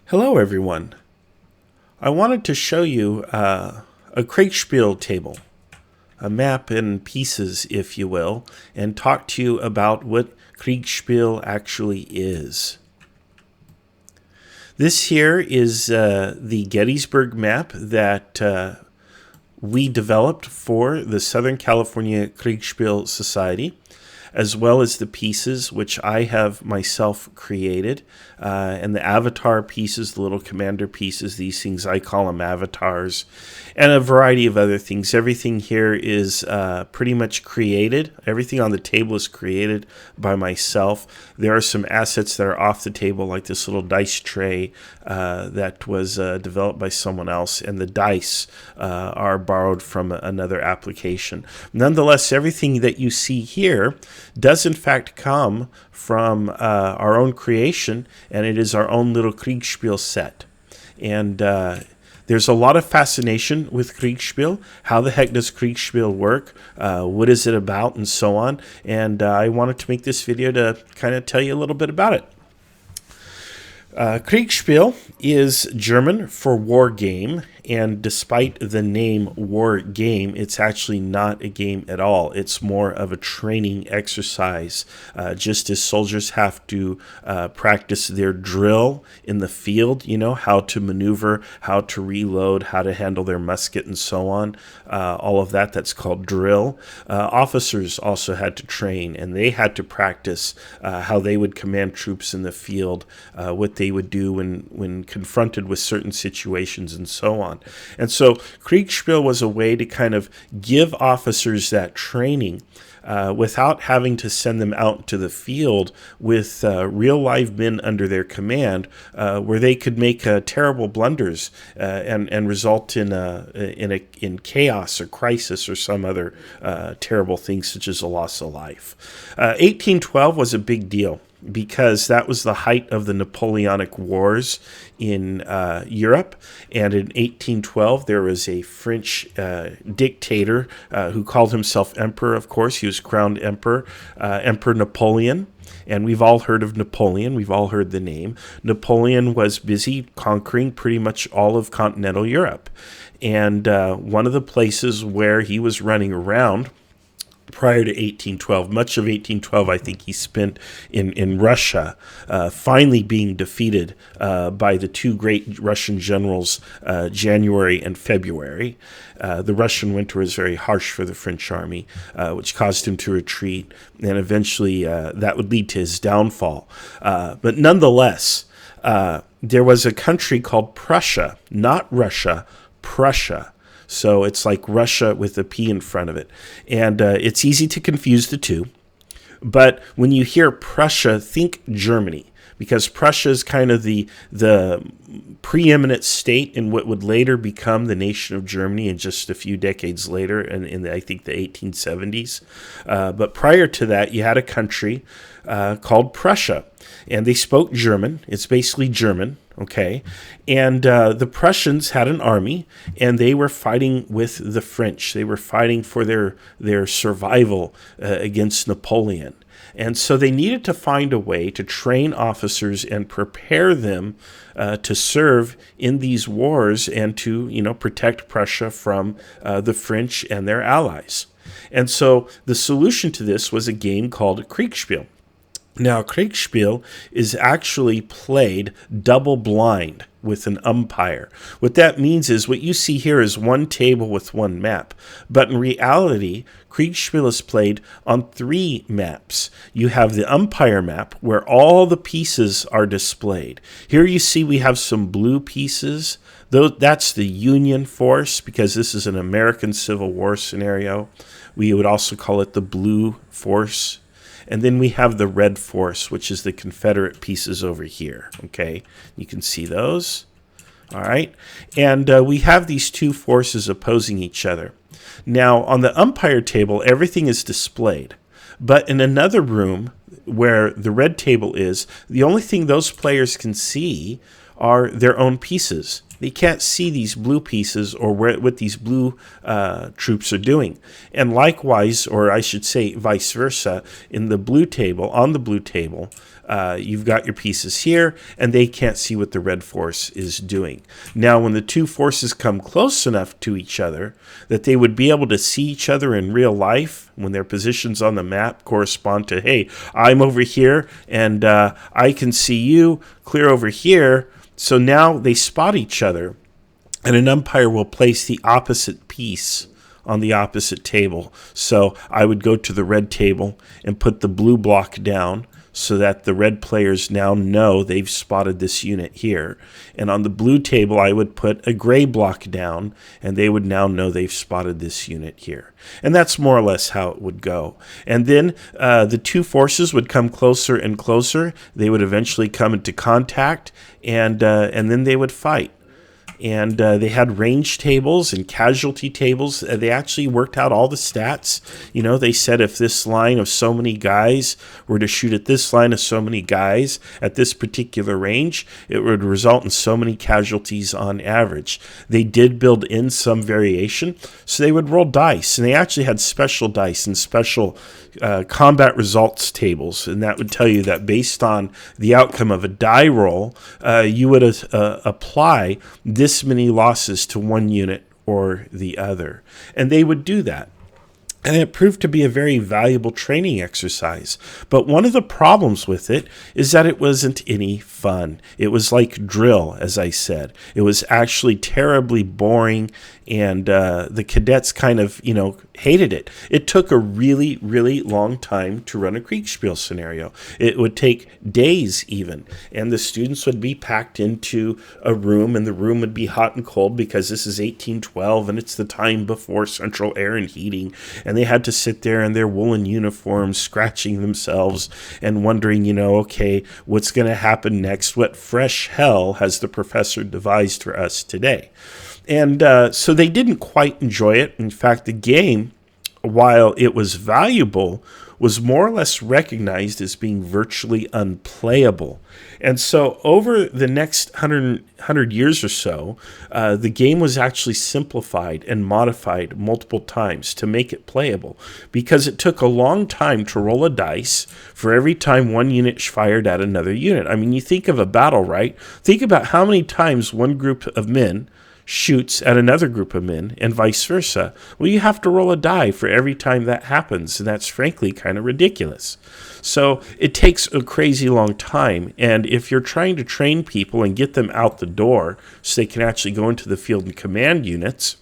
Hello everyone. I wanted to show you a Kriegsspiel table, a map in pieces if you will, and talk to you about what Kriegsspiel actually is. This here is the Gettysburg map that we developed for the Southern California Kriegsspiel Society, as well as the pieces which I have myself created, and the avatar pieces, the little commander pieces, these things, I call them avatars, and a variety of other things. Everything here is pretty much created. Everything on the table is created by myself. There are some assets that are off the table, like this little dice tray that was developed by someone else, and the dice are borrowed from another application. Nonetheless, everything that you see here does in fact come from our own creation, and it is our own little Kriegsspiel set. And there's a lot of fascination with Kriegsspiel. How the heck does Kriegsspiel work? What is it about? And so on. And I wanted to make this video to kind of tell you a little bit about it. Kriegsspiel is German for war game, and despite the name war game, it's actually not a game at all. It's more of a training exercise, just as soldiers have to practice their drill in the field, you know, how to maneuver, how to reload, how to handle their musket, and so on. All of that, that's called drill. Officers also had to train, and they had to practice how they would command troops in the field, what they would do when confronted with certain situations, and so on. And so Kriegsspiel was a way to kind of give officers that training without having to send them out to the field with real live men under their command, where they could make terrible blunders and result in chaos or crisis or some other terrible thing, such as a loss of life. 1812 was a big deal, because that was the height of the Napoleonic Wars in Europe. And in 1812, there was a French dictator who called himself emperor, of course. He was crowned emperor, Emperor Napoleon. And we've all heard of Napoleon. We've all heard the name. Napoleon was busy conquering pretty much all of continental Europe. And one of the places where he was running around prior to 1812, much of 1812, I think he spent in Russia, finally being defeated by the two great Russian generals, January and February. The Russian winter was very harsh for the French army, which caused him to retreat, and eventually that would lead to his downfall. But nonetheless, there was a country called Prussia, not Russia, Prussia. So it's like Russia with a P in front of it. And it's easy to confuse the two. But when you hear Prussia, think Germany, because Prussia is kind of the preeminent state in what would later become the nation of Germany, and just a few decades later, in I think the 1870s. But prior to that, you had a country called Prussia, and they spoke German. It's basically German. Okay, and the Prussians had an army, and they were fighting with the French. They were fighting for their survival against Napoleon. And so they needed to find a way to train officers and prepare them to serve in these wars and to, protect Prussia from the French and their allies. And so the solution to this was a game called Kriegsspiel. Now, Kriegsspiel is actually played double blind with an umpire. What that means is what you see here is one table with one map. But in reality, Kriegsspiel is played on three maps. You have the umpire map where all the pieces are displayed. Here you see we have some blue pieces. That's the Union force, because this is an American Civil War scenario. We would also call it the blue force. And then we have the red force, which is the Confederate pieces over here. Okay, you can see those. All right, and we have these two forces opposing each other. Now, on the umpire table, everything is displayed. But in another room where the red table is, the only thing those players can see are their own pieces. They can't see these blue pieces or what these blue troops are doing. And likewise, or I should say vice versa, on the blue table, You've got your pieces here, and they can't see what the red force is doing. Now, when the two forces come close enough to each other that they would be able to see each other in real life, when their positions on the map correspond to, hey, I'm over here, and I can see you clear over here. So now they spot each other, and an umpire will place the opposite piece on the opposite table. So I would go to the red table and put the blue block down so that the red players now know they've spotted this unit here. And on the blue table, I would put a gray block down, and they would now know they've spotted this unit here. And that's more or less how it would go. And then the two forces would come closer and closer. They would eventually come into contact, and then they would fight. And they had range tables and casualty tables. They actually worked out all the stats. You know, they said if this line of so many guys were to shoot at this line of so many guys at this particular range, it would result in so many casualties on average. They did build in some variation, so they would roll dice. And they actually had special dice and special combat results tables. And that would tell you that based on the outcome of a die roll, you would apply this many losses to one unit or the other. And they would do that. And it proved to be a very valuable training exercise. But one of the problems with it is that it wasn't any fun. It was like drill, as I said. It was actually terribly boring, and the cadets kind of, hated it. It took a really, really long time to run a Kriegsspiel scenario. It would take days even, and the students would be packed into a room, and the room would be hot and cold because this is 1812, and it's the time before central air and heating, and they had to sit there in their woolen uniforms, scratching themselves and wondering, okay, what's going to happen next? What fresh hell has the professor devised for us today? And so they didn't quite enjoy it. In fact, the game, while it was valuable, was more or less recognized as being virtually unplayable. And so over the next 100 years or so, the game was actually simplified and modified multiple times to make it playable, because it took a long time to roll a dice for every time one unit fired at another unit. I mean, you think of a battle, right? Think about how many times one group of men shoots at another group of men and vice versa. Well, you have to roll a die for every time that happens, and that's frankly kind of ridiculous. So it takes a crazy long time, and if you're trying to train people and get them out the door so they can actually go into the field and command units,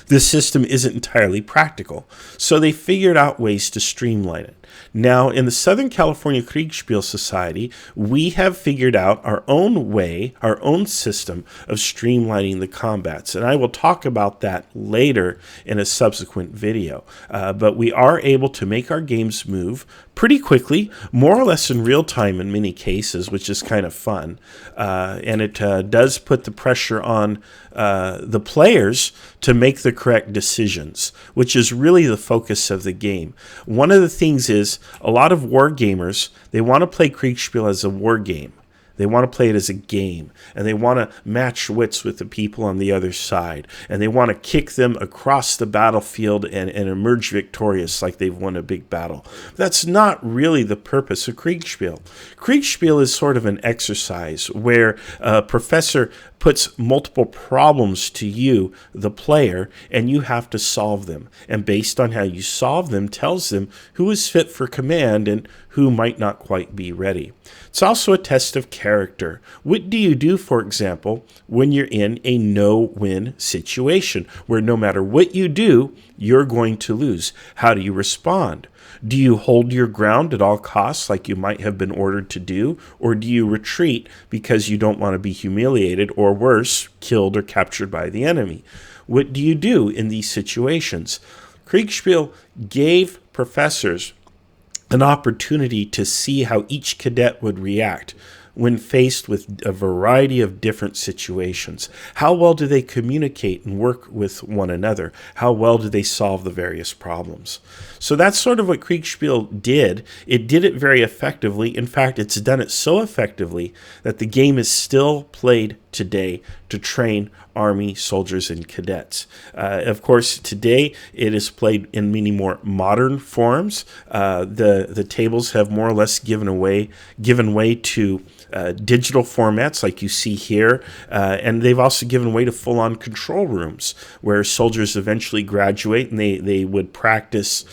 this system isn't entirely practical. So they figured out ways to streamline it. Now, in the Southern California Kriegsspiel Society, we have figured out our own way, our own system of streamlining the combats. And I will talk about that later in a subsequent video. But we are able to make our games move pretty quickly, more or less in real time in many cases, which is kind of fun. And it does put the pressure on the players to make the correct decisions, which is really the focus of the game. One of the things is a lot of war gamers, they want to play Kriegsspiel as a war game. They want to play it as a game, and they want to match wits with the people on the other side, and they want to kick them across the battlefield and emerge victorious like they've won a big battle. That's not really the purpose of Kriegsspiel. Kriegsspiel is sort of an exercise where a professor puts multiple problems to you, the player, and you have to solve them. And based on how you solve them, tells them who is fit for command and who might not quite be ready. It's also a test of character. What do you do, for example, when you're in a no-win situation, where no matter what you do, you're going to lose? How do you respond? Do you hold your ground at all costs like you might have been ordered to do, or do you retreat because you don't want to be humiliated or worse, killed or captured by the enemy? What do you do in these situations? Kriegsspiel gave professors an opportunity to see how each cadet would react. when faced with a variety of different situations? How well do they communicate and work with one another? How well do they solve the various problems? So that's sort of what Kriegsspiel did. It did it very effectively. In fact, it's done it so effectively that the game is still played today to train Army soldiers and cadets. Of course, today it is played in many more modern forms. The tables have more or less given way to digital formats like you see here, and they've also given way to full-on control rooms where soldiers eventually graduate and they would practice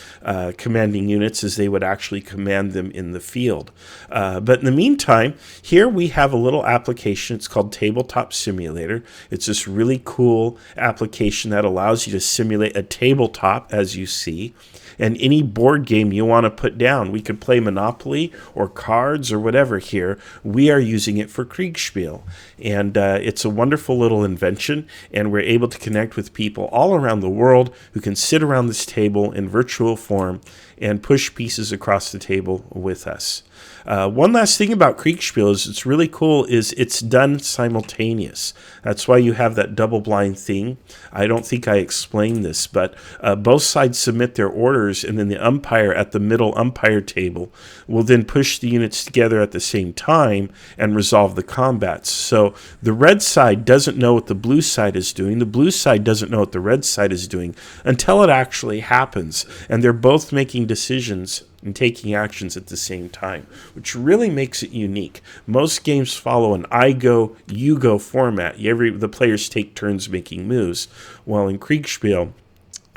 commanding units as they would actually command them in the field. But in the meantime, here we have a little application. It's called Tabletop Simulator. It's this really cool application that allows you to simulate a tabletop, as you see, and any board game you want to put down. We could play Monopoly or cards or whatever here. We are using it for Kriegsspiel. And it's a wonderful little invention, and we're able to connect with people all around the world who can sit around this table in virtual form and push pieces across the table with us. One last thing about Kriegsspiel is it's really cool is it's done simultaneous. That's why you have that double-blind thing. I don't think I explained this, but both sides submit their orders, and then the umpire at the middle umpire table will then push the units together at the same time and resolve the combats. So the red side doesn't know what the blue side is doing. The blue side doesn't know what the red side is doing until it actually happens, and they're both making decisions and taking actions at the same time, which really makes it unique. Most games follow an I go, you go format. The players take turns making moves, while in Kriegsspiel,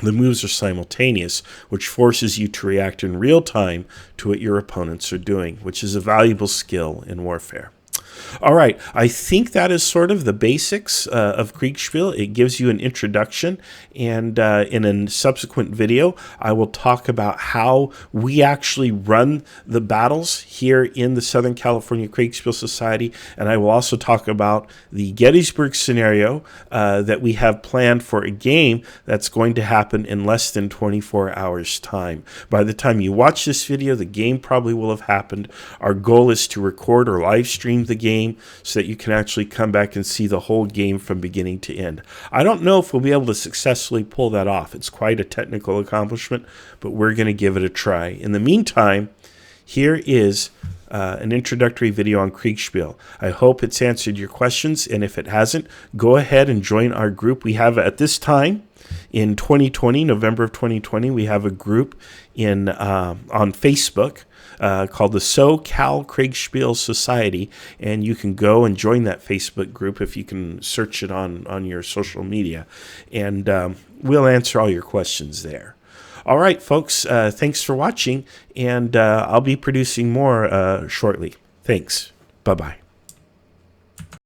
the moves are simultaneous, which forces you to react in real time to what your opponents are doing, which is a valuable skill in warfare. All right, I think that is sort of the basics of Kriegsspiel. It gives you an introduction, and in a subsequent video, I will talk about how we actually run the battles here in the Southern California Kriegsspiel Society, and I will also talk about the Gettysburg scenario that we have planned for a game that's going to happen in less than 24 hours' time. By the time you watch this video, the game probably will have happened. Our goal is to record or live stream the game so that you can actually come back and see the whole game from beginning to end. I don't know if we'll be able to successfully pull that off. It's quite a technical accomplishment, but we're going to give it a try. In the meantime, here is an introductory video on Kriegsspiel. I hope it's answered your questions, and if it hasn't, go ahead and join our group. We have at this time in 2020, November of 2020, we have a group on Facebook called the SoCal Kriegsspiel Society, and you can go and join that Facebook group if you can search it on your social media, and we'll answer all your questions there. All right, folks, thanks for watching, and I'll be producing more shortly. Thanks. Bye-bye.